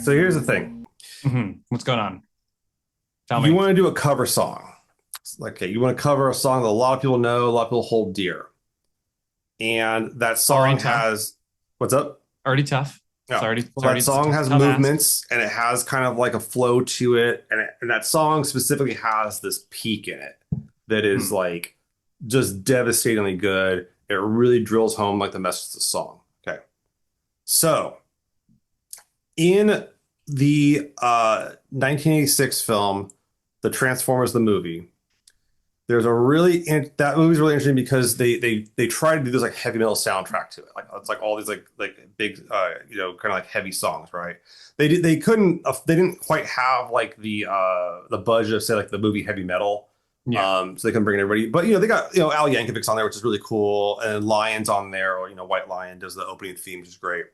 So here's the thing. What's going on? Tell You me. want to do a cover song. Like, okay, you want to cover a song that a lot of people know, a lot of people hold dear. And that Already song tough. has, what's up? Already tough. Yeah. It's Well, that already it's a song has tough ask. movements and it has kind of like a flow to it. And that song specifically has this peak in it that is Hmm. like just devastatingly good. It really drills home like the message of the song. Okay. So in the 1986 film, The Transformers the movie, there's a that movie's really interesting because they try to do this like heavy metal soundtrack to it. Like it's like all these like big kind of like heavy songs, right? They didn't quite have like the budget of say like the movie Heavy Metal. Yeah. So they couldn't bring in everybody. But they got Al Yankovic's on there, which is really cool, and Lion's on there, or White Lion does the opening theme, which is great.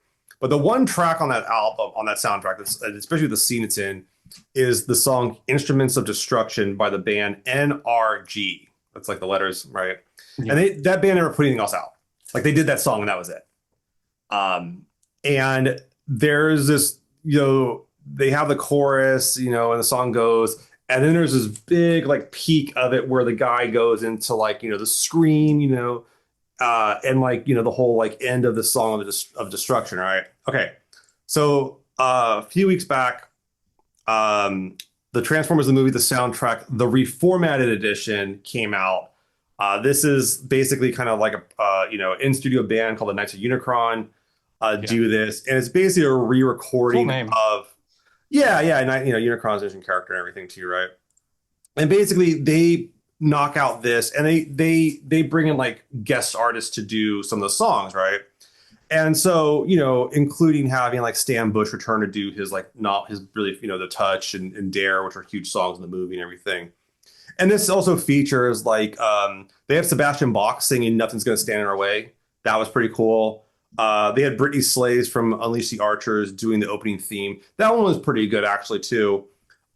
But the one track on that album, on that soundtrack, that's, especially the scene it's in, is the song Instruments of Destruction by the band NRG. That's like the letters, right? And Yeah. that band never put anything else out. Like they did that song and that was it. And there's this, they have the chorus, and the song goes, and then there's this big like peak of it where the guy goes into like, the scream, and like, the whole like end of the song of destruction, right? Okay. So a few weeks back, the Transformers the movie, the soundtrack, the reformatted edition came out. This is basically kind of like a in studio band called the Knights of Unicron Yeah. do this, and it's basically a Cool re-recording name. of and Unicron's an interesting character and everything too, right? And basically they knock out this, and they bring in like guest artists to do some of the songs, right? And so, including having like Stan Bush return to do his like not his really, The Touch and Dare, which are huge songs in the movie and everything. And this also features like they have Sebastian Bach singing Nothing's Gonna Stand in Our Way. That was pretty cool. They had Brittany Slays from Unleash the Archers doing the opening theme. That one was pretty good actually too.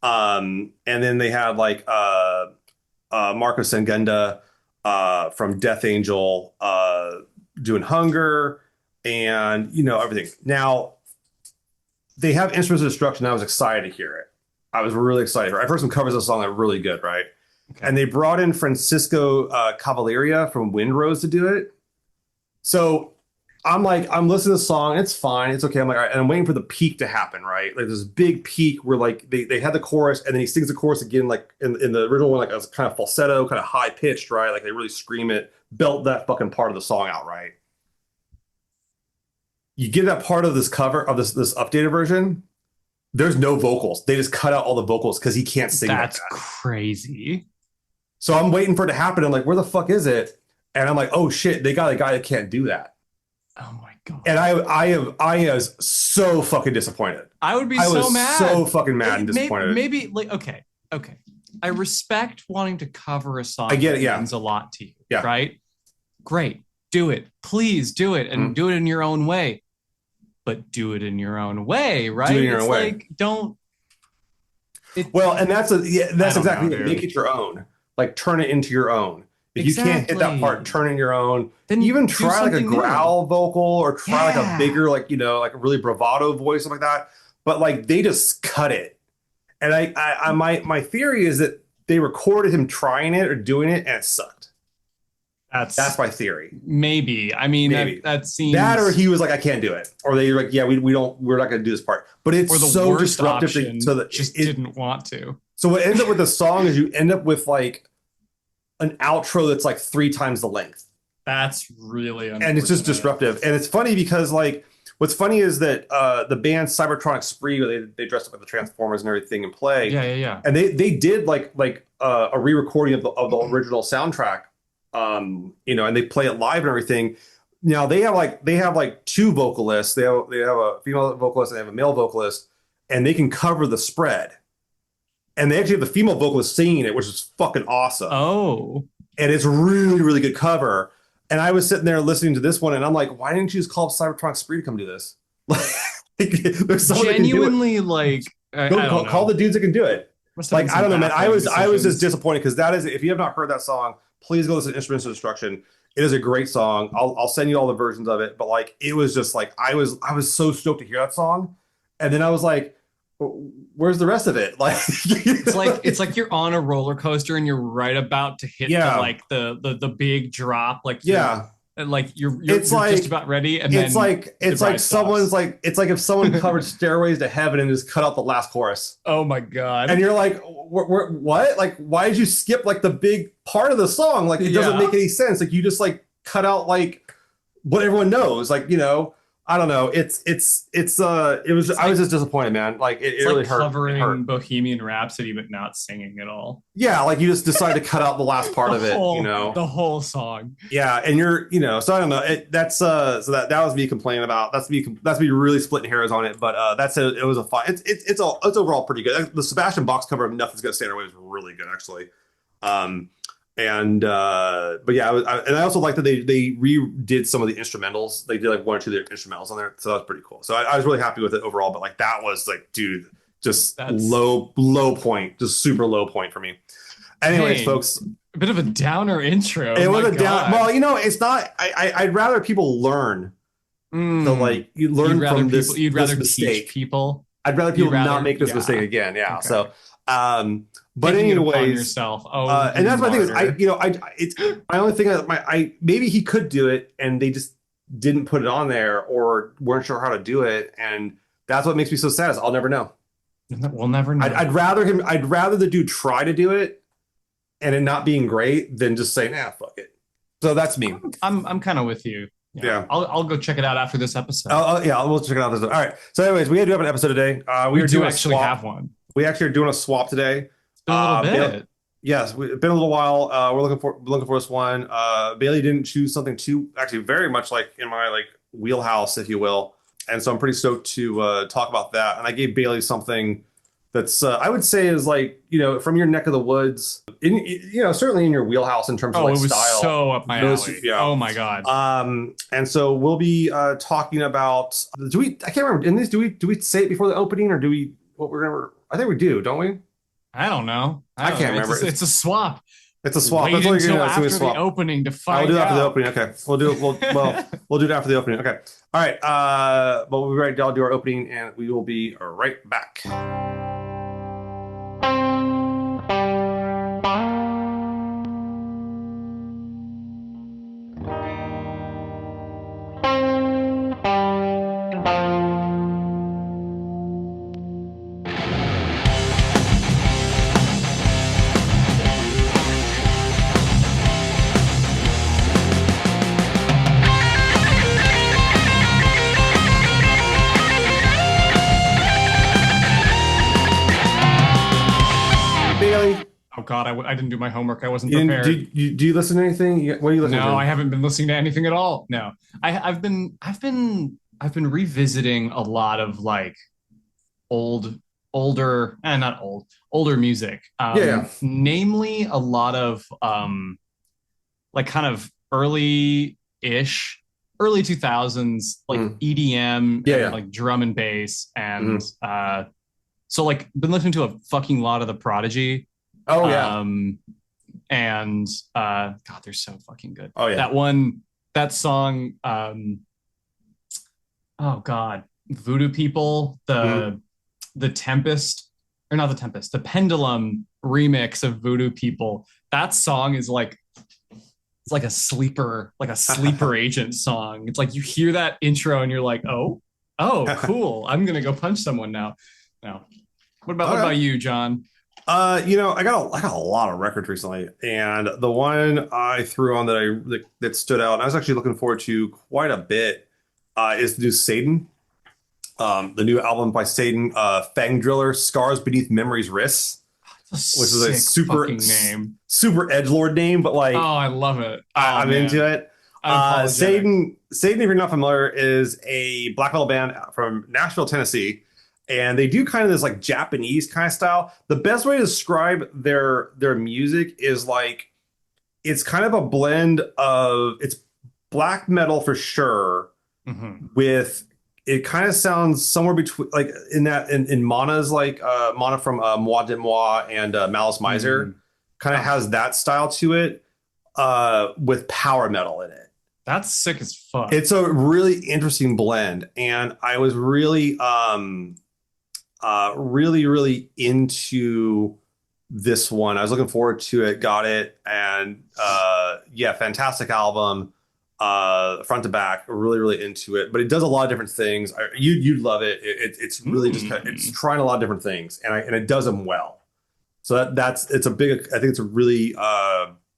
And then they had like Marco Sengenda from Death Angel doing Hunger and everything. Now they have Instruments of Destruction. I was excited to hear it. I was really excited. I've heard some covers of the song that are really good, right? Okay. And they brought in Francisco Cavalleria from Windrose to do it. So I'm listening to the song. It's fine. It's okay. I'm like, all right. And I'm waiting for the peak to happen, right? Like this big peak where like they had the chorus and then he sings the chorus again, like in the original one, like it was kind of falsetto, kind of high pitched, right? Like they really scream it, belt that fucking part of the song out, right? You get that part of this cover of this updated version. There's no vocals. They just cut out all the vocals because he can't sing like That's that. crazy. So I'm waiting for it to happen. I'm like, where the fuck is it? And I'm like, oh shit, they got a guy that can't do that. Oh my God. And I was so fucking disappointed. I would be I so was so mad. fucking mad and disappointed. Maybe like okay. I respect wanting to cover a I song get that it. Yeah, means a lot to you, yeah. right? Great. Do it. Please do it and Mhm. do it in your own way. But do it in your own way, Do it right? in your It's own way. like don't it Well, and I that's don't know, exactly it. Make dude. it your own. Like turn it into your own. If you can't hit that part, Exactly. turn it in your own. Then Even do try like a something new. growl vocal or try like a Yeah. bigger, like like a really bravado voice, something like that. But like they just cut it. And my theory is that they recorded him trying it or doing it and it sucked. That's That's my theory. maybe. I mean, Maybe that that, or seems he was like, I can't do it, or they were like, yeah, we're not going to do this part. But it's or the so worst disruptive so option that just didn't want to. so what ends up with the song is you end up with like an outro that's like three times the length, That's really and it's just unfortunate. disruptive. And it's funny because like what's funny is that the band Cybertronic Spree, they dressed up with the Transformers and everything and play, Yeah, yeah, yeah. and they did like a re-recording of the original soundtrack, and they play it live and everything. Now they have like two vocalists. They have a female vocalist and they have a male vocalist, and they can cover the spread. And they actually have the female vocalist singing it, which is fucking awesome. Oh, And it's really, really good cover. And I was sitting there listening to this one, and I'm like, why didn't you just call up Cybertronic Spree to come do this? Like, there's someone that can do it. genuinely like I Go don't call know. the dudes that can do it. Must have been Like, I some don't know, man. I baffling was I was just decisions. disappointed because that is, if you have not heard that song, please go listen to Instruments of Destruction. It is a great song. I'll send you all the versions of it. But like, it was just like I was so stoked to hear that song, and then I was like, where's the rest of it? Like, It's like you're on a roller coaster and you're right about to hit the yeah, like the big drop, like you're yeah. like It's you're just like about ready, and then the it's like ride someone's stops. like it's like if someone covered Stairways to Heaven and just cut out the last chorus. Oh my And God. you're like, what? Like, why did you skip like the big part of the song? Like, it doesn't make Yeah. any sense. Like, you just like cut out like what everyone knows. Like, I don't know. It was. It's I was like just disappointed, man. Like, it it's like really hurt. It hurt. covering Bohemian Rhapsody but not singing at all. Yeah, like you just decided to cut out the last part The of it. whole the whole song. Yeah, and so I don't know. So that was me complaining about. That's me really splitting hairs on it. But it was a fun. It's overall pretty good. The Sebastian Bach's cover of Nothing's Gonna Stand Our Way was really good, actually. Um, and but yeah, and I also like that they redid some of the instrumentals. They did like one or two of the instrumentals on there, so that was pretty cool. So I was really happy with it overall. But like that was like, dude, just That's low point, just super low point for me. Anyways, dang. folks, A bit of a downer intro. it My was a down. God. Well, it's not. I'd rather people learn to Mm. like you learn from You'd this rather teach mistake. people. I'd rather You'd people not rather, make this mistake yeah. again. Yeah. Okay. So, but Taking it upon anyways, yourself. Oh, and you that's my thing is martyr. it's my only thing that I maybe he could do it and they just didn't put it on there or weren't sure how to do it, and that's what makes me so sad. Is I'll never know. We'll never know. I'd rather the dude try to do it and it not being great than just say, nah, fuck it. So that's me. I'm kind of with you. Yeah. Yeah. I'll go check it out after this episode. Yeah, we'll check it out. All right. So, anyways, we do have an episode today. We We are do doing a actually swap. have one. We actually are doing a swap today. It's been a little Bailey, bit. yes, it's been a little while. We're looking for this one. Bailey didn't choose something too actually very much like in my like wheelhouse, if you will, and so I'm pretty stoked to talk about that. And I gave Bailey something that's I would say is like from your neck of the woods, certainly in your wheelhouse in terms of Oh, like it was style. so up my Those, alley. yeah. Oh my God. And so we'll be talking about. I can't remember in these. Do we say it before the opening or do we? What we're gonna? I think we do, don't we? I don't know. I can't remember. It's a swap. It's a swap. Wait That's all you're until gonna do. after It's a the swap. opening to I will find do it after the out. opening. Okay, we'll do it. We'll do it after the opening. Okay. All right. But we'll be right. I'll do our opening, and we will be right back. Bailey, Oh God, I didn't do my homework. I wasn't you didn't, prepared. do you listen to anything? What are you listening No, I to? haven't been listening to anything at all. No, I've been revisiting a lot of like old, not old, older music. Yeah, yeah. Namely a lot of like kind of early 2000s like Mm. EDM Yeah, and yeah. like drum and bass and Mhm. so like been listening to a fucking lot of the Prodigy. Oh yeah. Um and God, they're so fucking good. Oh yeah. That song, oh God, Voodoo People, Mhm. the Tempest, or not the Tempest, the Pendulum remix of Voodoo People. That song is like it's like a sleeper agent song. It's like you hear that intro and you're like, oh, cool. I'm gonna go punch someone now. No. What Okay. about you, John? I got a lot of records recently, and the one I threw on that stood out, and I was actually looking forward to quite a bit, is the new Satan, the new album by Satan, Fang Driller, Scars Beneath Memory's Wrists, It's which a is a sick super fucking name. super edgelord name, but like Oh, I love it. Oh I'm man. into it. I'm apologetic. Satan, if you're not familiar, is a black metal band from Nashville, Tennessee, and they do kind of this like Japanese kind of style. The best way to describe their music is like it's kind of a blend of it's black metal for sure Mhm. with it kind of sounds somewhere between like in Mana's like Mana from Moi de Moi and Malice Miser Mm. kind of Oh, has that style to it with power metal in it. that's sick as fuck. It's a really interesting blend, and I was really really, really into this one. I was looking forward to it, got it, and yeah, fantastic album, front to back. Really, really into it. But it does a lot of different things. You'd love it. It's really just kind of, it's Mm. trying a lot of different things, and it does them well. So that's it's a big. I think it's a really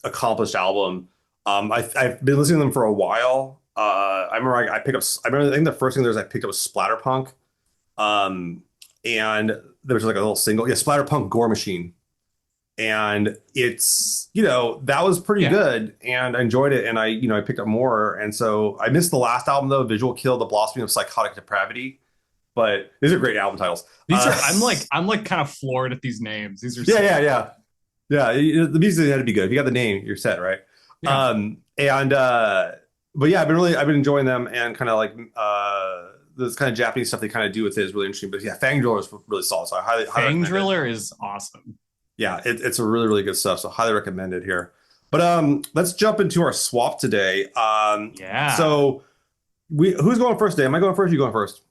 accomplished album. I've been listening to them for a while. I remember I picked up. I remember I think the first thing there was I picked up was Splatterpunk. Um, and there was like a little single, yeah, Splatterpunk Gore Machine, and it's that was pretty Yeah. good, and I enjoyed it, and I picked up more, and so I missed the last album though, Visual Kill, The Blossoming of Psychotic Depravity, but these are great album titles. These are I'm like kind of floored at these names. These are Yeah, so yeah, cool. yeah. Yeah, the music had to be good. If you got the name, you're set, right? Yeah. And but yeah, I've been enjoying them, and kind of like this kind of Japanese stuff they kind of do with it is really interesting. But yeah, Fang Driller is really solid, so I highly Fang recommend it. Driller is awesome. Yeah, it's a really really good stuff, so highly recommend it here. But let's jump into our swap today. Yeah. So we who's going first today? Am I going first? Or you going first?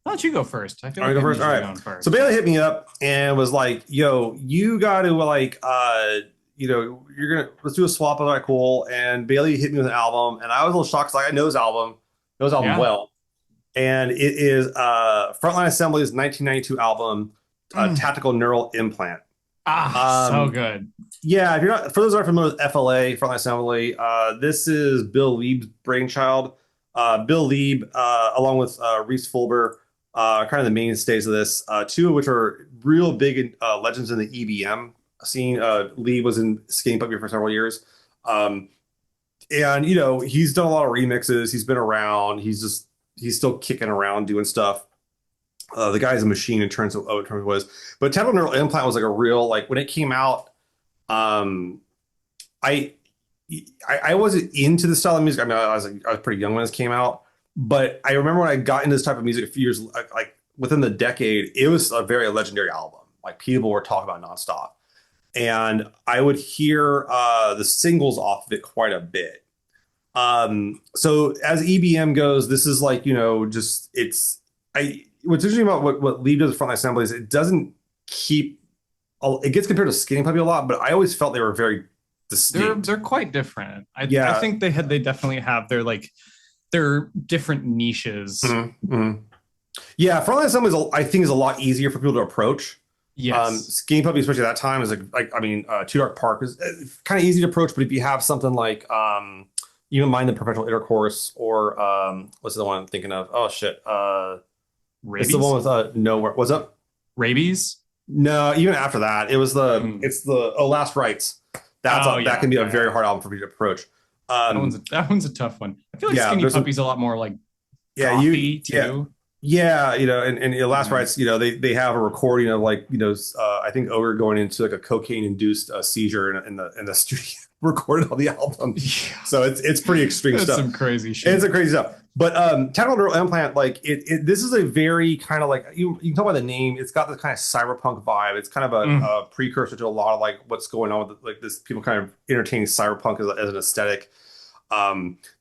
Why don't you go first? I feel All right, like go I'm first. All usually right. going So first. Bailey hit me up and was like, "Yo, you got to like, you're gonna let's do a swap." All right, cool. And Bailey hit me with an album, and I was a little shocked. 'Cause, like, I know his album Yeah. well, and it is Frontline Assembly's 1992 album, Mm. Tactical Neural Implant. Ah, so Um, good. yeah, if you're not, for those who aren't familiar with FLA, Frontline Assembly, this is Bill Lieb's brainchild. Bill Lieb, along with Reese Fulber, kind of the mainstays of this, two of which are real big legends in the EBM scene. Lieb was in Skinny Puppy for several years. Um, and, he's done a lot of remixes. He's been around. He's still kicking around doing stuff. The guy's a machine in terms of what it was. But Temporal Neural Implant was like a real, like, when it came out, um, I I wasn't into the style of music. I mean, I was pretty young when this came out, but I remember when I got into this type of music a few years, like within the decade, it was a very legendary album. Like people were talking about nonstop, and I would hear the singles off of it quite a bit. So as EBM goes, this is like just it's I. What's interesting about what Lee does with Frontline Assembly is it doesn't keep. It gets compared to Skinny Puppy a lot, but I always felt they were very They're distinct. they're quite different. I Yeah. think they definitely have their different niches. Mhm, mhm. Yeah, Frontline Assembly I think is a lot easier for people to approach. Yes. Skinny Puppy, especially at that time, is like I mean, Two Dark Park is kind of easy to approach. But if you have something like even Mind the Perpetual Intercourse, or what's the one I'm thinking of? Oh shit, it's the one Rabies? with Nowhere. What's up? Rabies? No, even after that, Mm. it's the Last Rites. Oh That yeah, can be a yeah, very yeah. hard album for me to approach. That one's a tough one. I feel like Yeah, Skinny there's some Puppy's a lot more like yeah gothy yeah. too. Yeah, and Last Yeah. Rites, they have a recording of like, I think Ogre going into like a cocaine induced seizure in the studio, recorded on the album. Yeah. So it's pretty extreme That's stuff. some crazy It's shit. a crazy stuff. But Tactical Neural Implant, like this is a very kind of like you can tell by the name, it's got this kind of cyberpunk vibe. It's kind of Mm. a precursor to a lot of like what's going on with like this people kind of entertaining cyberpunk as an aesthetic.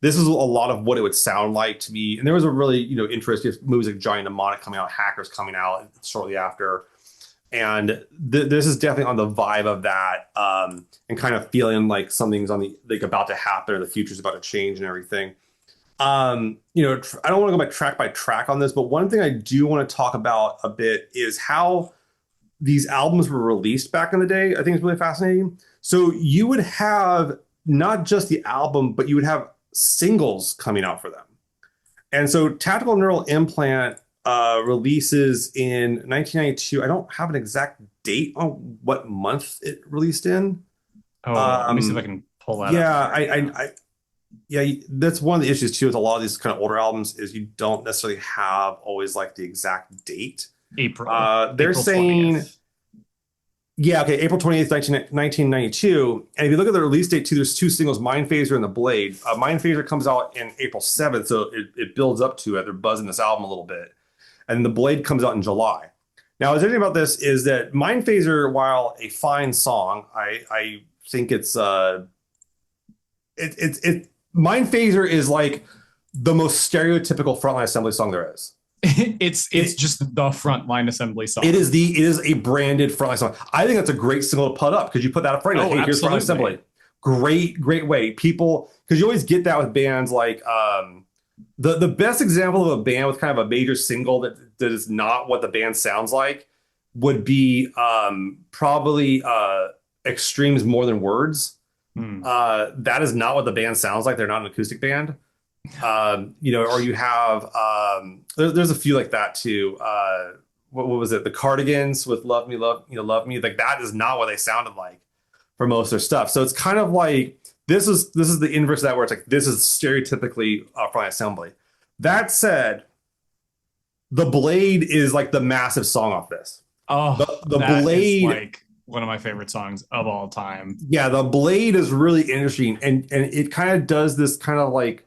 This is a lot of what it would sound like to me. And there was a really, interesting movies like Giant Mnemonic coming out, Hackers coming out shortly after. And this is definitely on the vibe of that, and kind of feeling like something's on the like about to happen or the future's about to change and everything. I don't want to go by track on this, but one thing I do want to talk about a bit is how these albums were released back in the day. I think it's really fascinating. So you would have not just the album, but you would have singles coming out for them. And so Tactical Neural Implant releases in 1992. I don't have an exact date on what month it released in. Oh, let me see if I Um, can pull that up yeah, right now. yeah, that's one of the issues too with a lot of these kind of older albums is you don't necessarily have always like the exact date. They're April saying 20th. yeah, okay, April 28th, 1992. And if you look at the release date, too, there's two singles, Mind Phaser and The Blade. Mind Phaser comes out in April 7th, so it builds up to it. They're buzzing this album a little bit. And The Blade comes out in July. Now, what's interesting about this is that Mind Phaser, while a fine song, I think Mind Phaser is like the most stereotypical Frontline Assembly song there is. It's It just the Frontline assembly it song. is a branded Frontline song. I think that's a great single to put up because you put that up front. Like, Oh, hey, here's Frontline absolutely. Assembly. Great way. People, because you always get that with bands like the best example of a band with kind of a major single that is not what the band sounds like would be probably Extreme's More Than Words. Hmm. That is not what the band sounds like. They're not an acoustic band. Or you have there's a few like that too. What was it? The Cardigans with Love Me, Love Me. Like that is not what they sounded like for most of their stuff. So it's kind of like this is the inverse of that where it's like this is stereotypically Frontline Assembly. That said, The Blade is like the massive song off this. Oh, The that is Blade, like one of my favorite songs of all time. yeah, The Blade is really interesting, and it kind of does this kind of like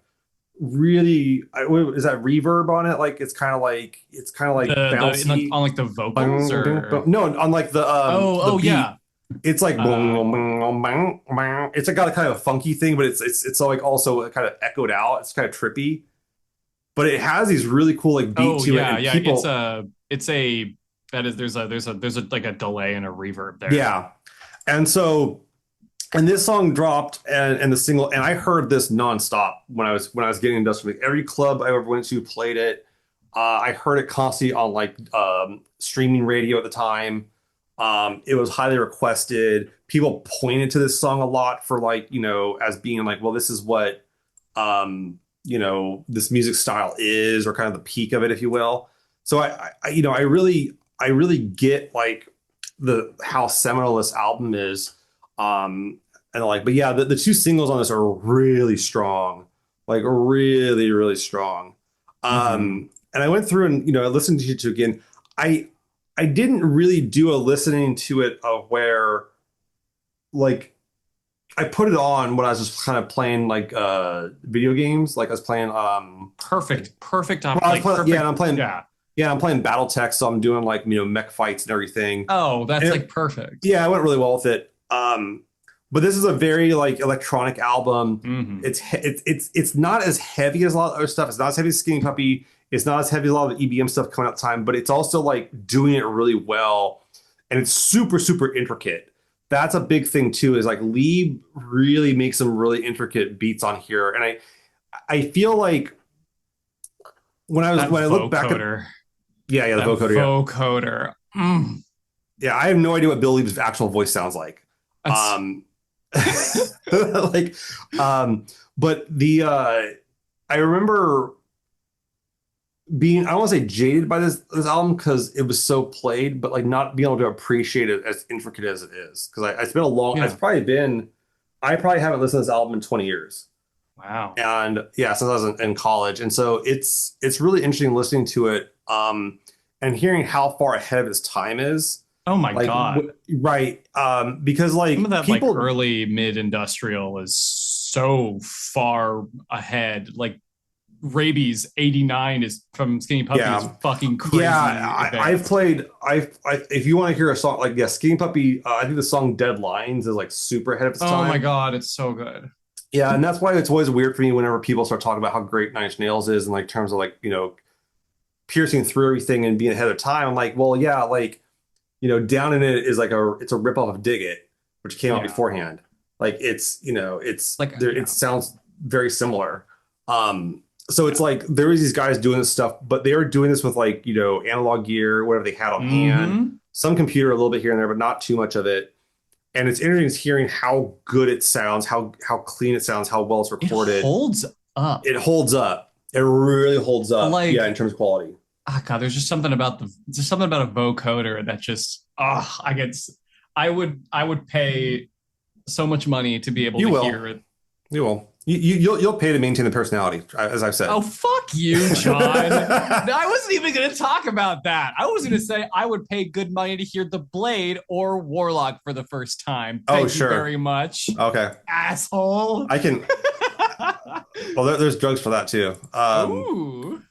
really is that reverb on it? Like it's kind of like bouncy. On like the vocals Bang, bang, or bang. No, on like the oh beat, yeah. it's like boom, Uh boom, boom, bang, bang. It's like got a kind of a funky thing, but it's like also kind of echoed out. It's kind of trippy, but it has these really cool like beat oh to it, yeah, and yeah. people, It's a that is there's a like a delay and a reverb there. yeah. And so and this song dropped and the single and I heard this nonstop when I was getting industrial music. Every club I ever went to played it. I heard it constantly on like streaming radio at the time. It was highly requested. People pointed to this song a lot for like as being like, well, this is what this music style is, or kind of the peak of it, if you will. So I really get like the how seminal this album is. And like, but yeah, the two singles on this are really strong, like really strong. Hmm. And I went through and I listened to it again. I I didn't really do a listening to it of where like I put it on when I was just kind of playing like video games. Like I was playing Perfect well, op I was like playing yeah, and perfect. I'm playing Yeah. yeah, I'm playing BattleTech, so I'm doing like mech fights and everything. Oh, that's And like perfect. yeah, it went really well with it. But this is a very like electronic album. Hmm. It's not as heavy as a lot of other stuff. It's not as heavy as Skinny Puppy. It's not as heavy as a lot of the EBM stuff coming out at the time, but it's also like doing it really well. And it's super intricate. That's a big thing too, is like Lee really makes some really intricate beats on here. And I feel like That when I look back at vocoder. yeah, the That vocoder, yeah. vocoder. Yeah, I have no idea what Bill Lee's actual voice sounds like. That's Um, like, but I remember being, I don't want to say jaded by this album because it was so played, but like not being able to appreciate it as intricate as it is. Because it's been a long, yeah. I probably haven't listened to this album in 20 years. Wow. And yeah, since I was in college. And so it's really interesting listening to it and hearing how far ahead of its time is. Oh my Like, God. right. Because Some like of that like people, early mid industrial is so far ahead. Like Rabies 89 is from Skinny Puppy is yeah. fucking Yeah, crazy I've advanced. played. If you want to hear a song like yeah, Skinny Puppy, I think the song "Dead Lines" is like super ahead of its Oh my time. God, it's so good. Yeah, and that's why it's always weird for me whenever people start talking about how great Nine Inch Nails is, and like terms of like piercing through everything and being ahead of time. I'm like, well, yeah, like Down in It is like it's a ripoff of Dig It, which came out Yeah. beforehand. Like it's Like there. It yeah. sounds very similar. So it's like there was these guys doing this stuff, but they were doing this with like analog gear, whatever they had on hand, Mm-hmm. some computer a little bit here and there, but not too much of it. And it's interesting hearing how good it sounds, how clean it sounds, how well it's It recorded. holds up. It holds up. It really holds up. Yeah, in Like terms of quality. God, there's just something about a vocoder that just I get I would pay so much money to be able You to will. hear it. You will. You'll pay to maintain the personality, as I've said. Oh, fuck you, John. I wasn't even going to talk about that. I was going to say I would pay good money to hear The Blade or Warlock for the first time. Oh, Thank you sure. very much, Okay. asshole. I can. Well, there's drugs for that too. Ooh,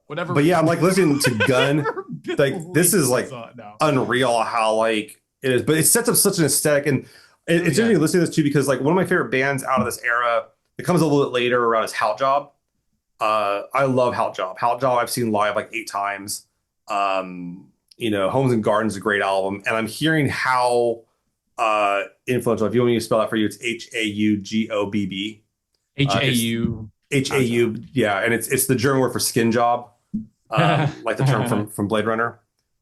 But whatever. yeah, I'm like listening to Gun. Whatever Like Bill this is Lee like was on. No. unreal how like it is, but it sets up such an aesthetic, and Oh it's yeah. interesting listening to this too because like one of my favorite bands out of this era, it comes a little bit later around is How Job. I love Halt Job. Halt Job I've seen live like 8 times. Homes and Gardens is a great album, and I'm hearing how influential. If you want me to spell that for you, it's Haugobb. It's H-A-U. Hau, Gotcha. yeah, and it's the German word for skin job, like the term from Blade Runner.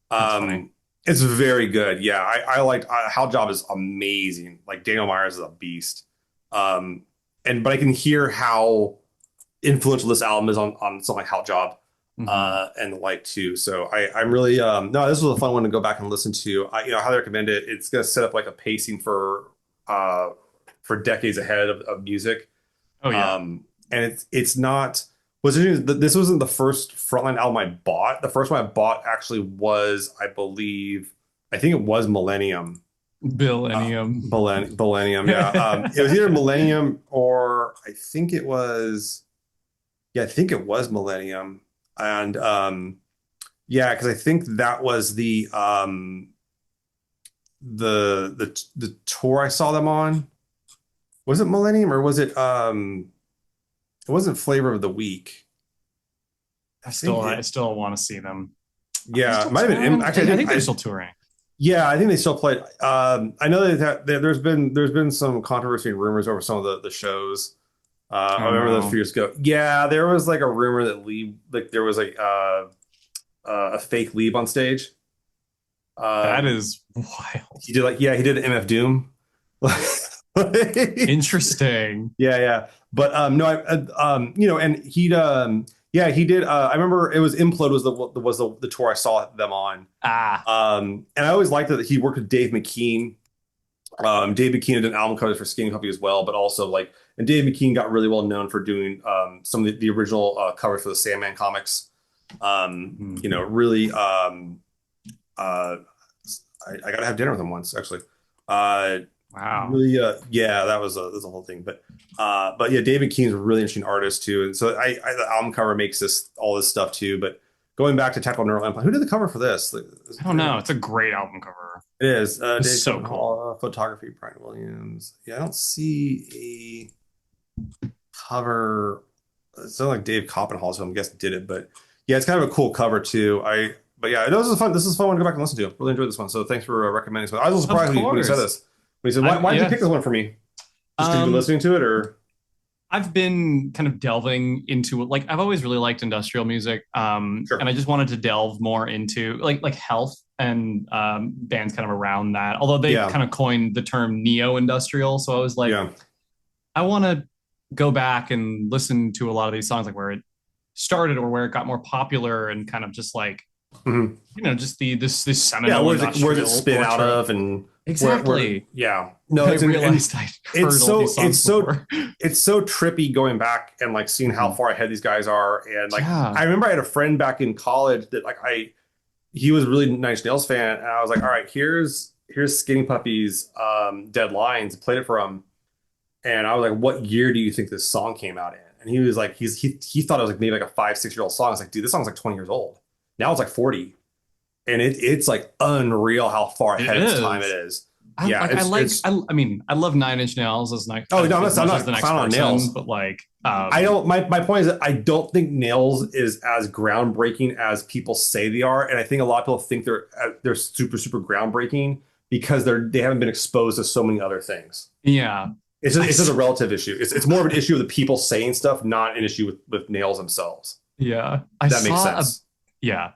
That's funny. Um, it's very good. Yeah, I liked How Job is amazing. Like Daniel Myers is a beast. Um, but I can hear how influential this album is on something like How Job, Hmm. and the like too. So I'm really no, this was a fun one to go back and listen to. I highly recommend it. It's gonna set up like a pacing uh for decades ahead of music. Oh yeah. And it's not what's interesting is that this wasn't the first Frontline album I bought. The first one I bought actually was, I think it was Millennium. Millennium. Millennium, yeah. It was either Millennium or I think it was Millennium. And yeah, because I think that was the tour I saw them on. Was it Millennium or was it wasn't Flavor of the Week. I think I it, still want to see them. Are they yeah, it still might have been. touring? Actually, I I think think they're still touring. yeah, I think they still played. I know there's been some controversy and rumors over some of the shows. I Oh remember those a few no. years ago. Yeah, there was like a rumor that there was like a fake Lieb on stage. That Um, is wild. he did MF Doom. Interesting. Yeah, yeah. But no, and yeah, he did. I remember it was Implode was the tour I saw them on. Ah, And I always liked that he worked with Dave McKean. Dave McKean did an album cover for Skinny Puppy as well, but also and Dave McKean got really well known for doing some of the original covers for the Sandman comics. Really, uh, I got to have dinner with him once actually. Uh, wow. Really, yeah, that's a whole thing. But yeah, David Keen's a really interesting artist too, and so the album cover makes this all this stuff too. But going back to Tactical Neural Implant, who did the cover for this? I don't know. It's a great album cover. It is It's Dave so Keegan cool. Hall, photography, Brian Williams. Yeah, I don't see a cover. It's not like Dave Coppenhall, so I'm guessing did it, but yeah, it's kind of a cool cover too. But yeah, this is fun. This is a fun one to go back and listen to. Really enjoyed this one. So thanks for recommending this one. I was a little Of surprised when he said course. this. When he said, I'm why did you yeah. pick this one for me? Just because you've been Um, listening to it, or I've been kind of delving into like I've always really liked industrial music. And sure. I just wanted to delve more into like health and bands kind of around that. Although they Yeah, kind of coined the term neo-industrial. So I was like, yeah. I want to go back and listen to a lot of these songs, like where it started or where it got more popular and kind of just like, Mhm. just this Yeah, seminal where's it industrial spin out orchestra. of, and where Exactly. yeah. No, I and realized I'd it's heard all so these songs before. it's so trippy going back and like seeing how Mhm. far ahead these guys are. And like Yeah. I remember I had a friend back in college that he was a really Nice Nails fan, and I was like, all right, here's Skinny Puppy's Dead Lines, played it for him, and I was like, what year do you think this song came out in? And he was like, he thought it was like maybe like a 5 6 year old song. I was like, dude, this song's like 20 years old. Now it's like 40, and it's like unreal how far It ahead of its time it is. is. Yeah, it's I mean, I love Nine Inch Nails oh no, as I'm much as the not next found on person, Nails. but like, I don't. My point is that I don't think Nails is as groundbreaking as people say they are, and I think a lot of people think they're super groundbreaking because they haven't been exposed to so many other things. yeah, It's just a relative issue. It's more of an issue of the people saying stuff, not an issue with Nails themselves. yeah. That makes sense. Yeah,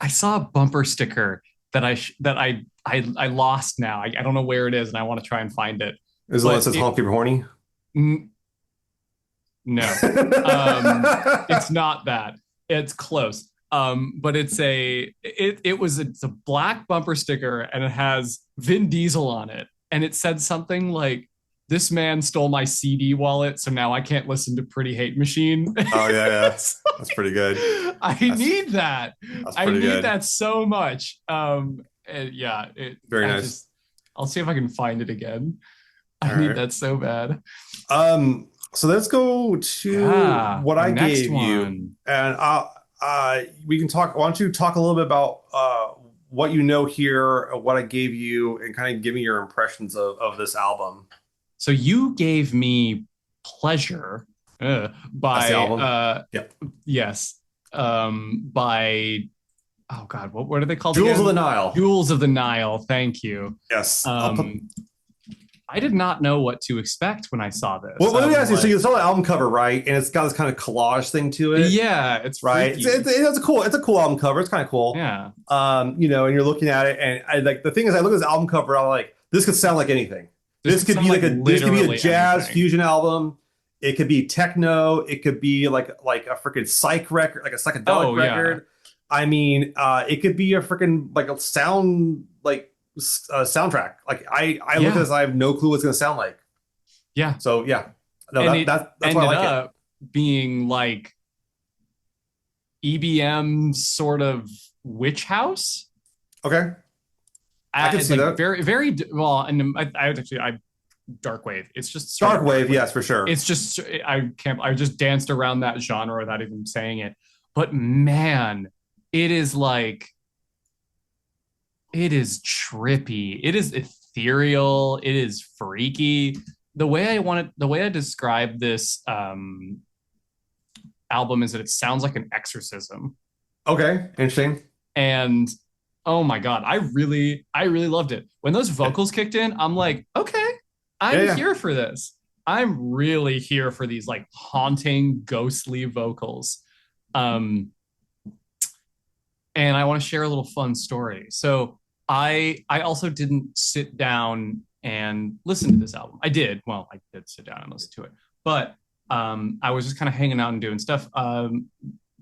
I saw a bumper sticker that I lost now. I don't know where it is, and I want to try and find it. Is the one that But says "Honky Horny"? n- no, it's not that. It's close. But it's a black bumper sticker, and it has Vin Diesel on it, and it said something like, "This man stole my CD wallet, so now I can't listen to Pretty Hate Machine." Oh yeah, yeah. That's pretty good. I That's need that. that's I pretty need good. that so much. And yeah, Very I nice. just, I'll see if I can find it again. I All need right. that so bad. So let's go to Yeah, what our I next gave you, one. and we can talk. Why don't you talk a little bit about what you know here, what I gave you, and kind of give me your impressions of this album. So you gave me pleasure, That's the by album. Yep. yes, by oh god, what are they called Jewels of the again? Nile. Jewels of the Nile. Thank you. Yes. I'll put. Um, I did not know what to expect when I saw this. Well, I let me was ask you. So like, you saw the album cover, right? And it's got this kind of collage thing to it, yeah, it's right? freaky. It's a cool. It's a cool album cover. It's kind of cool. Yeah. And you're looking at it, and I like the thing is, I look at this album cover. I'm like, this could sound like anything. This This could could sound be like this could be a literally jazz anything. fusion album. It could be techno. It could be like a freaking psych record, like a psychedelic Oh yeah. record. I mean, it could be a freaking like a sound like soundtrack. Like I look at Yeah. this, I have no clue what it's gonna sound like. Yeah. So yeah, no, And it that's why I ended like it. up being like EBM sort of witch house. Okay, I can It's see like that. very well, and I would actually I dark wave. It's just straight Dark up dark wave, wave. yes, for sure. It's just I just danced around that genre without even saying it. But man, it is like it is trippy. It is ethereal. It is freaky. The way I describe this album is that it sounds like an exorcism. Okay, interesting. And oh my god, I really loved it. When those vocals kicked in, I'm like, okay, Yeah, I'm yeah. here for this. I'm really here for these like haunting, ghostly vocals. Um, and I want to share a little fun story. So I also didn't sit down and listen to this album. I did. Well, I did sit down and listen to it, but I was just kind of hanging out and doing stuff,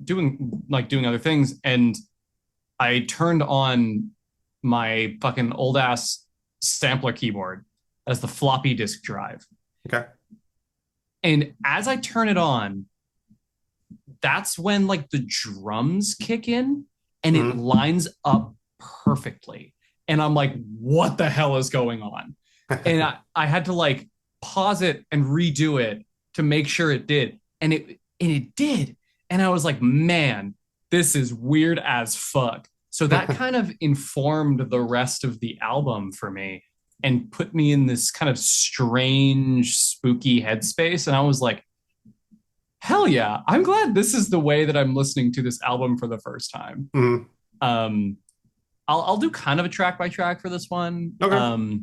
doing other things, and I turned on my fucking old ass sampler keyboard as the floppy disk drive. Okay. And as I turn it on, that's when like the drums kick in and it Mhm. lines up perfectly. And I'm like, what the hell is going on? And I had to like pause it and redo it to make sure it did. And it did. And I was like, man, this is weird as fuck. So that kind of informed the rest of the album for me and put me in this kind of strange, spooky headspace. And I was like, hell yeah, I'm glad this is the way that I'm listening to this album for the first time. Mhm. Um, I'll do kind of a track by track for this one. Okay.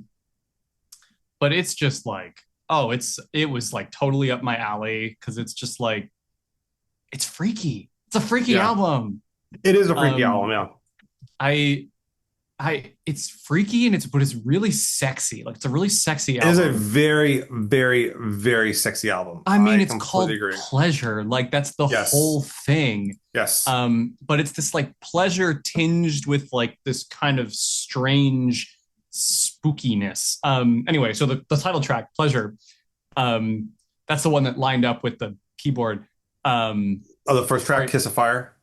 But it's just like, oh, it was like totally up my alley because it's just like it's freaky. It's a freaky Yeah. album. It is a freaky album, Um, yeah. I it's freaky and but it's really sexy. Like it's a really sexy It is a album. very, very, very sexy album. I mean, I it's completely called agree. pleasure. Like that's the whole Yes. thing. Yes. But it's this like pleasure tinged with like this kind of strange spookiness. Anyway, so the title track, Pleasure, that's the one that lined up with the keyboard. Um, Oh, the first track, right. Kiss of Fire.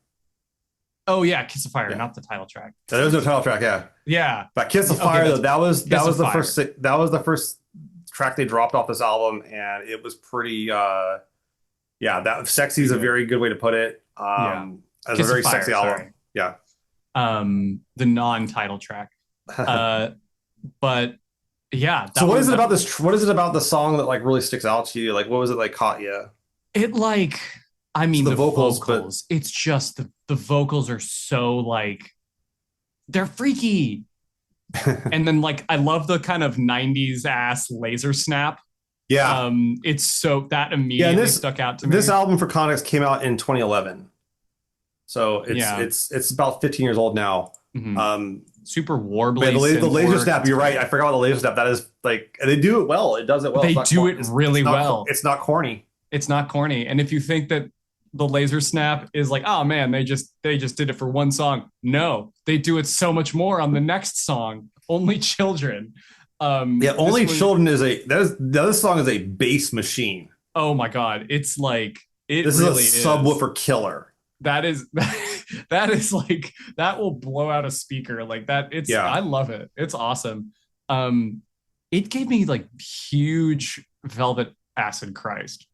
Oh yeah, Kiss of Fire, Yeah. not the title track. There was no title track, yeah. Yeah. But Kiss of Okay, Fire, though, that's that Kiss was of the Fire. first that was the first track they dropped off this album, and it was pretty yeah, that sexy Pretty is a good. very good way to put it. Yeah. As a Kiss of very sexy Fire, album. sorry. Yeah. The non-title track. Uh, but yeah, So that what one is it that about this? What is it about the song that like really sticks out to you? Like, what was it like caught you? it like I It's mean the the vocals, but vocals. It's just the vocals are so like they're freaky. And then like I love the kind of 90s ass laser snap. yeah, It's so that yeah. And immediately stuck out to this me. album for context came out in 2011, so Yeah. it's about 15 years old now. Mhm. Um, Super but warbly the synth laser work. snap, It's you're right. great. I forgot about the laser snap. That is like and they do it well. It does it well. They do it really well. It's not corny. It's not corny. And if you think that the laser snap is like, oh man, they just did it for one song. No, they do it so much more on the next song. Only Children. Yeah, This only was children is this song is a bass machine. oh my god, it's like it This really is a subwoofer killer. That is that is like that will blow out a speaker like that. It's Yeah. I love it. It's awesome. Um, it gave me like huge Velvet Acid Christ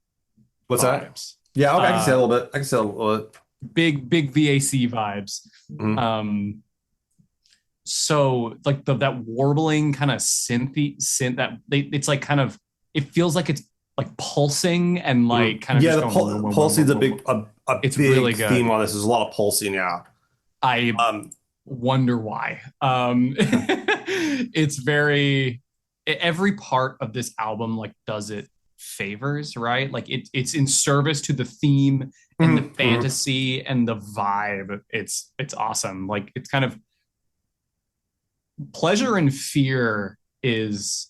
What's that? vibes. Yeah, okay, I can see that a Uh, little bit. I can see that a little bit. big VAC vibes. Mhm. So like that warbling kind of synth that it's like kind of it feels like it's like pulsing and like kind of Yeah, just the going. Whoa, whoa, whoa, whoa, pulsing's whoa, whoa. a It's really big theme good. on this. There's a lot of pulsing. Yeah. I Um, wonder why. It's very every part of this album like does it favors, right? Like it's in service to the theme and the mhm, mhm. fantasy and the vibe. It's awesome. Like it's kind of pleasure and fear is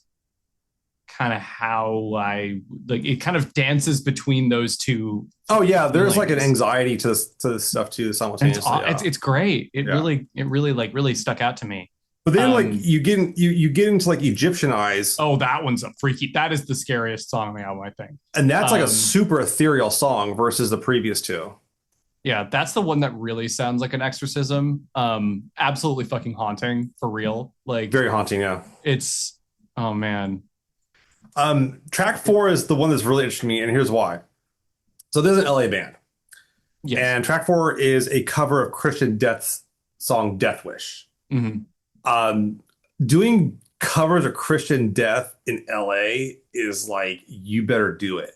kind of how I like it kind of dances between those two Oh yeah, there's like an feelings. anxiety to this stuff too And simultaneously. Yeah. it's great. Yeah. It really like really stuck out to me. But then like Um you get into like Egyptian Eyes, oh, that one's a freaky. That is the scariest song on the album, I think. and that's like a Um super ethereal song versus the previous two. yeah, that's the one that really sounds like an exorcism. Absolutely fucking haunting for real. Like Very haunting, yeah. it's oh man. Track four is the one that's really interesting to me, and here's why. So there's an LA band, Yes. and track four is a cover of Christian Death's song Death Wish. Hmm. Um, Doing covers of Christian Death in LA is like you better do it.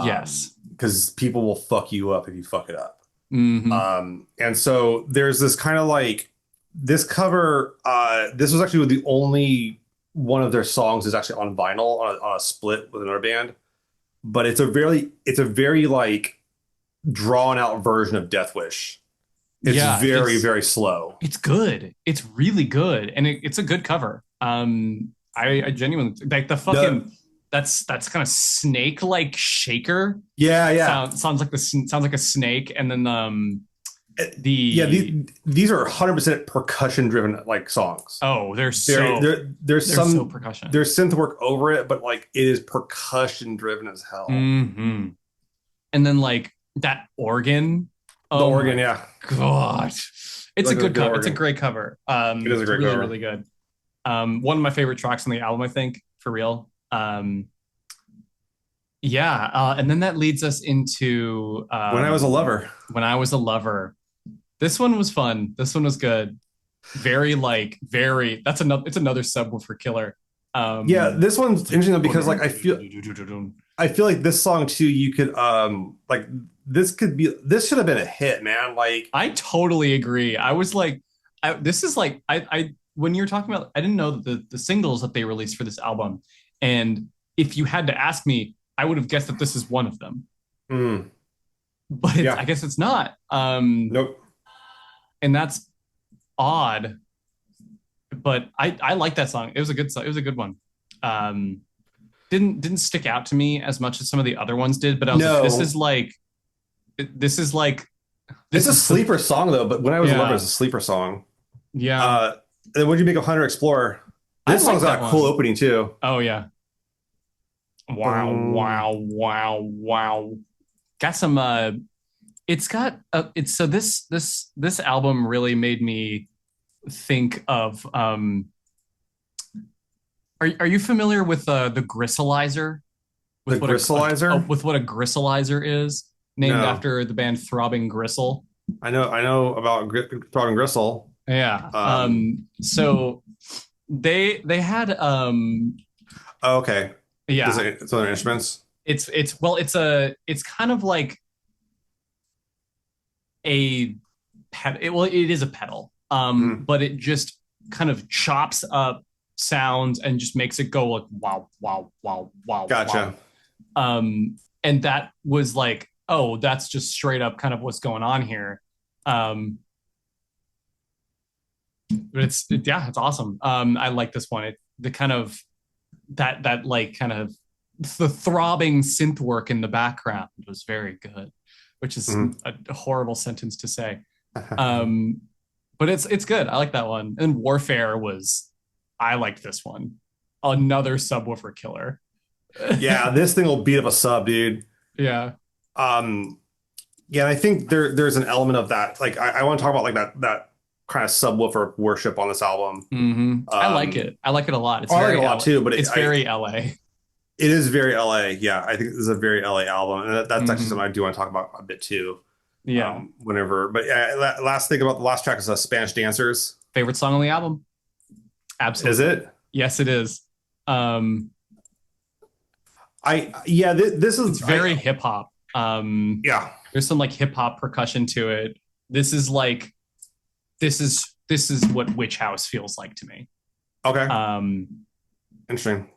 Yes. Because people will fuck you up if you fuck it up. Hmm. And so there's this kind of like this cover. This was actually the only one of their songs is actually on vinyl on a split with another band. But it's a very like drawn out version of Death Wish. It's Yeah, very slow. it's good. It's really good, and it's a good cover. I genuinely like the The fucking that's kind of snake like shaker yeah sounds like a snake, and then yeah the these are 100% percussion driven like songs. oh There's they're so some percussion. there's synth work over it, but like it is percussion driven as hell. Hmm. And then like that organ. The Oh organ, my yeah, god, it's a like a good good cover. It's a organ. great cover. It is a It's great really cover. really good. One of my favorite tracks on the album, I think, for real. Yeah, and then that leads us into When I was a lover. when I was a lover. This one was fun. This one was good. Very like very. That's another. It's another subwoofer killer. Yeah, Um, this one's it's like interesting though because like I feel like this song too, you could like this should have been a hit, man. Like I totally agree. I was like, this is like I when you're talking about, I didn't know that the singles that they released for this album, and if you had to ask me, I would have guessed that this is one of them, mm, but yeah, I guess it's not. nope. And that's odd, but I like that song. It was a good song. It was a good one. Um, didn't stick out to me as much as some of the other ones did, but I was like, No. this is like It's this a is the sleeper song though, but When I Was a Lover yeah is a sleeper song. yeah. Uh and then what do you make of Hunter Explorer? I This song's like that got a cool one. opening too. Oh yeah. Wow, Boom. wow, wow, wow. Got some it's got it's so this album really made me think of are you familiar with the gristalizer? The With what Gristalizer? with what a gristalizer is, named No. after the band Throbbing Gristle. I know about Throbbing Gristle. Yeah. Um So they had oh, okay. Is yeah, it it's other instruments? it's well it's kind of like a well it is a pedal, Mm, but it just kind of chops up sounds and just makes it go like wow wow wow wow wow. gotcha. And that was like, oh, that's just straight up kind of what's going on here. But yeah, it's awesome. I like this one. The kind of that like kind of the throbbing synth work in the background was very good, which is Mm. a horrible sentence to say. Um, but it's good. I like that one. And Warfare was, I liked this one. Another subwoofer killer. Yeah, this thing will beat up a sub, dude. Yeah. Um, yeah, and I think there's an element of that. Like I want to talk about like that kind of subwoofer worship on this album. I like it. I like it a lot. It's I like it a very lot too, but it's very LA. it is very LA. Yeah, I think this is a very LA album, and that's actually something Hmm. I do want to talk about a bit too. Yeah. Whenever, but yeah, last thing about the last track is Spanish Dancers. Favorite song on the album? Is Absolutely. it? Yes, it is. Um, This It's is very hip hop. yeah. There's some like hip hop percussion to it. This is like this is what Witch House feels like to me. Okay. Um, Interesting.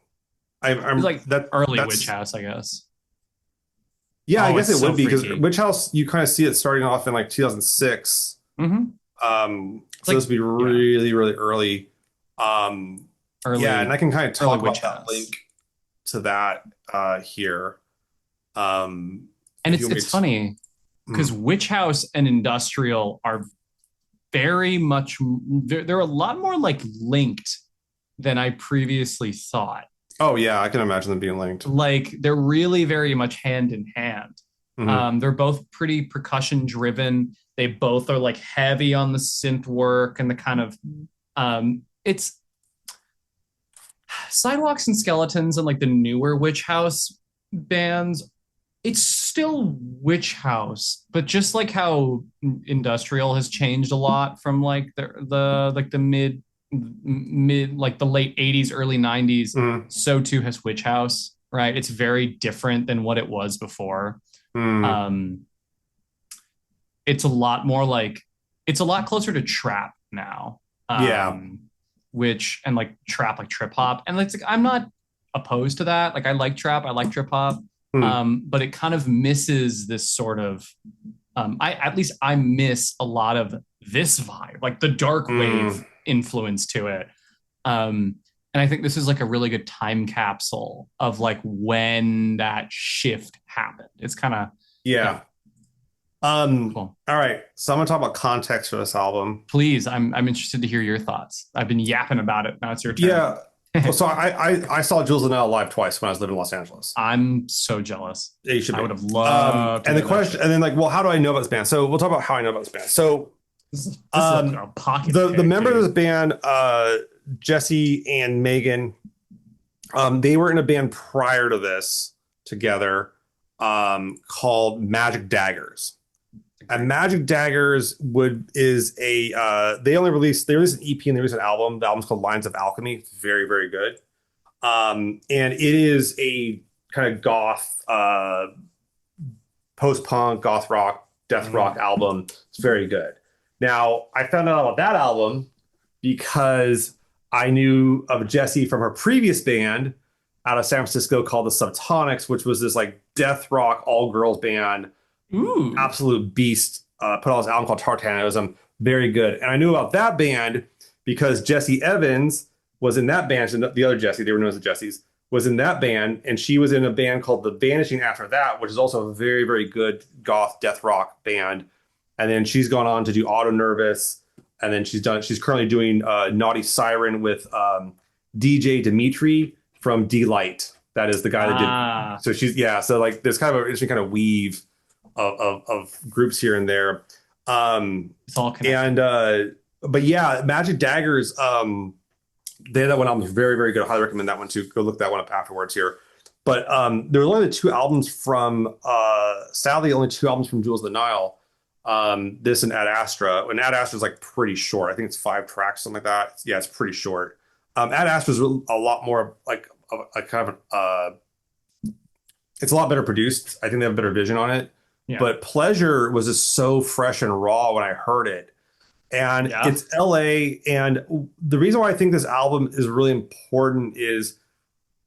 it's I'm like early Witch that's House, I guess. yeah, I Oh, guess it's it so would be because freaky. Witch House, you kind of see it starting off in like 2006. It's So like this would be yeah, really, really early. Yeah, and I early can kind of early talk Witch about that link House. to that here. And If you want me it's to. funny because Mm. Witch House and Industrial are very much they're a lot more like linked than I previously thought. Oh yeah, I can imagine them being linked. Like they're really very much hand in hand. Hmm. They're both pretty percussion driven. They both are like heavy on the synth work and the kind of it's Sidewalks and Skeletons and like the newer Witch House bands. It's still Witch House, but just like how Industrial has changed a lot from like the mid like the late 80s early 90s, Hmm. so too has Witch House, right? It's very different than what it was before. Hmm. um it's a lot more like it's a lot closer to trap now. Yeah. Which and like trap like trip hop and like I'm not opposed to that. Like I like trap, I like trip hop. Hmm. But it kind of misses this sort of I at least I miss a lot of this vibe, like the dark wave Hmm. influence to it. um and I think this is like a really good time capsule of like when that shift happened. It's kind of yeah, Yeah. cool. All right. So I'm gonna talk about context for this album. Please, I'm interested to hear your thoughts. I've been yapping about it. Now it's your turn. Yeah. So I saw Jules and Nell live twice when I was living in Los Angeles. I'm so jealous. Yeah, you should I be. would have loved to And the go to that question, show. and then like, well, how do I know about this band? So we'll talk about how I know about this band. So This is a pocket the pick, members of this dude. band, Jesse and Megan, they were in a band prior to this together, called Magic Daggers. And Great. Magic Daggers would is a they released an EP and they released an album. The album's called Lines of Alchemy. It's very, very good. And it is a kind of goth, post punk, goth rock, death rock Mm. album. It's very good. Now, I found out about that album because I knew of Jessie from her previous band out of San Francisco called the Subtonics, which was this like death rock all girls band, Ooh. absolute beast. Put out this album called Tartanism, very good. And I knew about that band because Jesse Evans was in that band. So the other Jesse, they were known as the Jessies, was in that band, and she was in a band called The Vanishing after that, which is also a very, very good goth death rock band. And then she's gone on to do Auto Nervous, and then she's currently doing Naughty Siren with DJ Dimitri from D-Light. That is the guy that did. Ah, So she's yeah. So like there's kind of an interesting kind of weave of groups here and there. it's all connected. And but yeah, Magic Daggers. They had that one album was very, very good. I highly recommend that one too. Go look that one up afterwards here. But there were only the two albums from sadly only two albums from Jules of the Nile. This and Ad Astra. And Ad Astra is like pretty short. I think it's 5 tracks, something like that. Yeah, it's pretty short. Ad Astra is a lot more like a kind of it's a lot better produced. I think they have a better vision on it. Yeah. But Pleasure was just so fresh and raw when I heard it. And Yeah. it's LA. And the reason why I think this album is really important is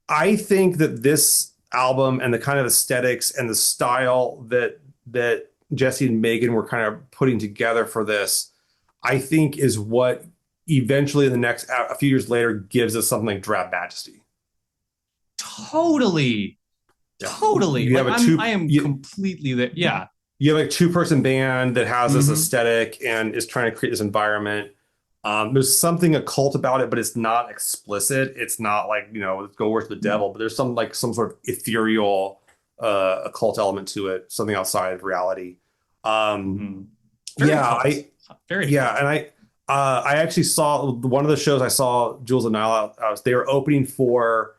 I think that this album and the kind of aesthetics and the style that Jesse and Megan were kind of putting together for this, I think is what eventually in the next a few years later gives us something like Drab Majesty. Totally. Yeah. Totally. You Like have a two I am you, completely there. Yeah. you have a two-person band that has this Hmm. aesthetic and is trying to create this environment. There's something occult about it, but it's not explicit. It's not like, go worship the devil, but there's some sort of ethereal occult element to it, something outside of reality. Um, Hmm. Very yeah, occult. Very yeah, occult. and I actually saw one of the shows I saw Jules and Nile. They were opening for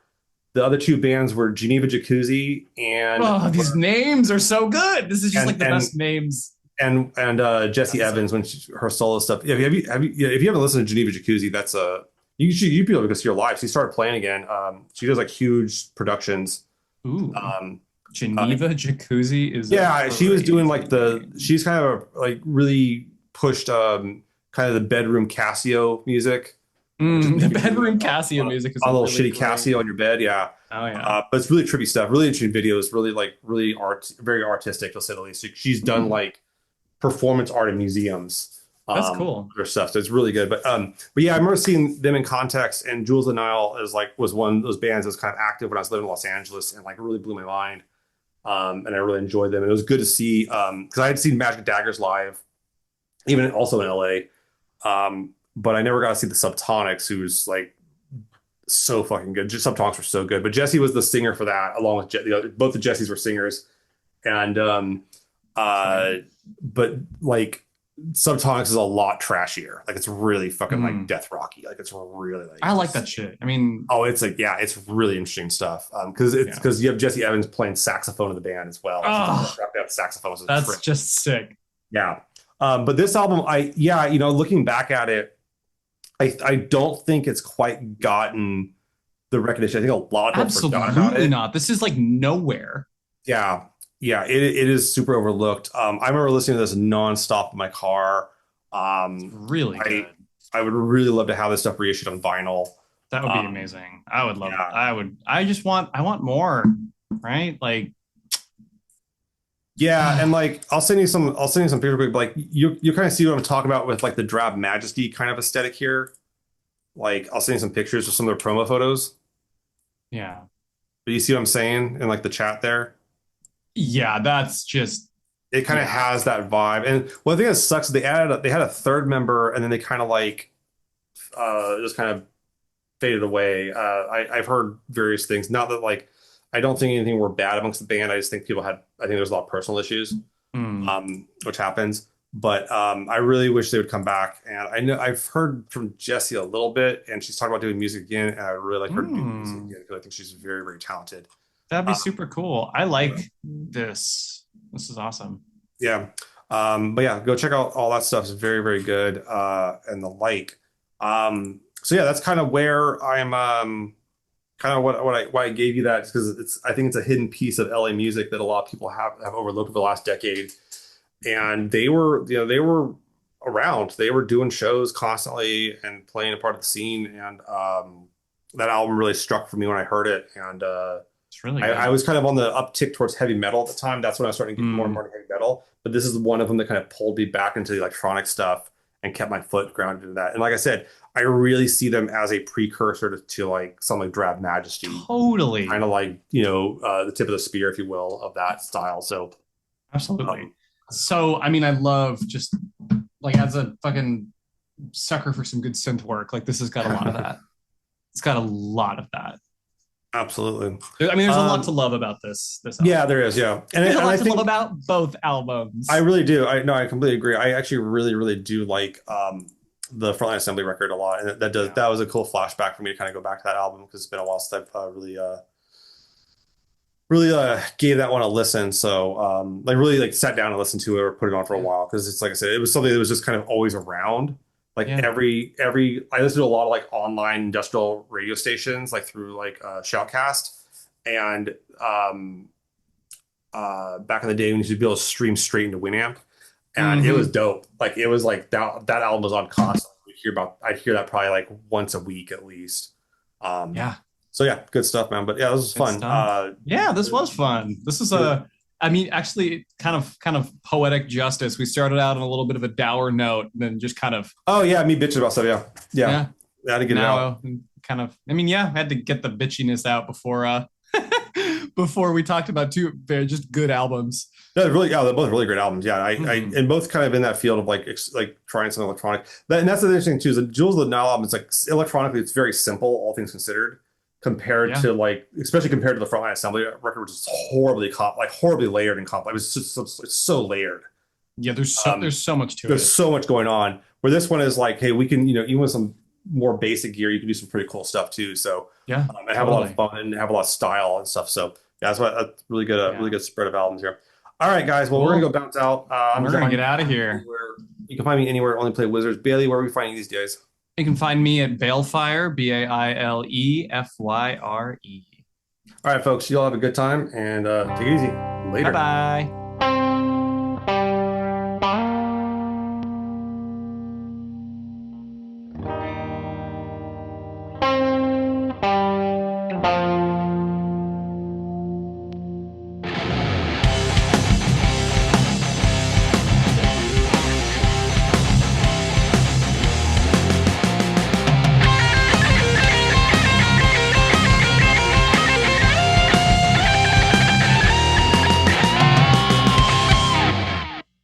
the other two bands were Geneva Jacuzzi Oh, these names are so good. This is just and like the best names Jesse episode. Evans when her solo stuff. Yeah, yeah, if you haven't listened to Geneva Jacuzzi, that's a you'd be able to go see her live. She started playing again. She does like huge productions. Ooh. Um, uh, Geneva Jacuzzi is a yeah, she was doing crazy like the name. she's kind of like really pushed kind of the bedroom Casio music, which is The maybe bedroom Casio music is on a little really shitty great. Casio on your bed. Yeah. Oh yeah. But it's really trippy stuff, really interesting videos, really like really very artistic to say the least. She's done Hmm, like performance art in museums, that's cool. her stuff. So it's really good. But yeah, I remember seeing them in context, and Jules the Nile is like was one of those bands that was kind of active when I was living in Los Angeles, and like really blew my mind. And I really enjoyed them. And it was good to see because I had seen Magic Daggers live, even also in LA. But I never got to see the Subtonics, who's like so fucking good. Just Subtonics were so good. But Jesse was the singer for that, along with both the Jessies were singers. And That's right. uh, but like Subtonics is a lot trashier. Like it's really fucking like Hmm. death rocky. Like it's really like I like that just shit. I mean, oh, it's like yeah, it's really interesting stuff. yeah. Because you have Jesse Evans playing saxophone in the band as well. Like he's Oh, strapped out saxophone as a that's trip. just sick. Yeah. But this album, looking back at it, I don't think it's quite gotten the recognition. I think a lot of people forgot about Absolutely it. not. This is like nowhere. Yeah. Yeah. It is super overlooked. I remember listening to this nonstop in my car. It's Um, really I good. I would really love to have this stuff reissued on vinyl. That would be Um, amazing. I would love, yeah. I would, I want more, right? Like, Yeah, and like I'll send you some pictures, but like you kind of see what I'm talking about with like the drab majesty kind of aesthetic here. Like I'll send you some pictures of some of their promo photos. yeah. But you see what I'm saying in like the chat there? Yeah, that's just, It kind of yeah. has that vibe. And one thing that sucks is they had a third member and then they kind of like just kind of faded away. I've heard various things. Not that like I don't think anything were bad amongst the band. I just think I think there's a lot of personal issues, Mm, which happens. But I really wish they would come back. And I know I've heard from Jessie a little bit, and she's talking about doing music again. And I really like her to do music mm. again because I think she's very, very talented. That'd be Um, super cool. I like this. This is awesome. yeah. But yeah, go check out all that stuff. It's very, very good. And the like. So yeah, that's kind of where I'm kind of why I gave you that because I think it's a hidden piece of LA music that a lot of people have overlooked over the last decade. And they were around. They were doing shows constantly and playing a part of the scene. And that album really struck for me when I heard it. And It's really I good. was kind of on the uptick towards heavy metal at the time. That's when I was starting to get more and Mm, more into heavy metal. But this is one of them that kind of pulled me back into the electronic stuff and kept my foot grounded in that. And like I said, I really see them as a precursor to like something like Drab Majesty, kind totally. of like the tip of the spear, if you will, of that style. So Absolutely. um, So, I mean, I love just like as a fucking sucker for some good synth work, like this has got a lot of that. It's got a lot of that. absolutely. I mean, there's a lot to Um, love about this yeah, album. there is. Yeah, There's a and I lot to love think about both I albums. really do. I completely agree. I actually really do like the Frontline Assembly record a lot, and Yeah. that was a cool flashback for me to kind of go back to that album because it's been a while since I've really gave that one a listen. So like really like sat down and listened to it or put it on for a Yeah. while because it's like I said, it was something that was just kind of always around. Like Yeah. every I listened to a lot of like online industrial radio stations like through like Shoutcast and back in the day when you used to be able to stream straight into Winamp and it was Hmm. dope. Like it was like that album was on constantly. I'd hear that probably like once a week at least. Um, Yeah. so yeah, good stuff, man. But yeah, this was Good fun. stuff. Yeah, this was fun. This is a, I mean, actually, kind of poetic justice. We started out on a little bit of a dour note, and then just kind of, Oh yeah, me bitching about stuff. Yeah, yeah, yeah. I had to get it Now, out. kind of. I mean, yeah, I had to get the bitchiness out before, before we talked about two very just good albums. They're both really great albums. Yeah, Hmm. and both kind of in that field of like like trying something electronic. And that's the interesting too. Is the Jules of the Nile album is like electronically, it's very simple, all things considered, compared Yeah, to like, especially compared to the Frontline Assembly record, which is horribly layered and complex. It's so layered. yeah. Um, There's so much to there's it. so much going on. Where this one is like, hey, we can, even with some more basic gear, you can do some pretty cool stuff too. So Yeah, and have a lot of totally. fun and have a lot of style and stuff. So yeah, that's why that's really Yeah, good spread of albums here. All right, guys. Well, we're gonna go cool. bounce out. I'm We're gonna John. get out of here. You can find me anywhere. Only play Wizards. Bailey, where are we finding these days? You can find me at Balefire, Bailefyre. All right, folks, you all have a good time and take it easy. Bye Later. bye.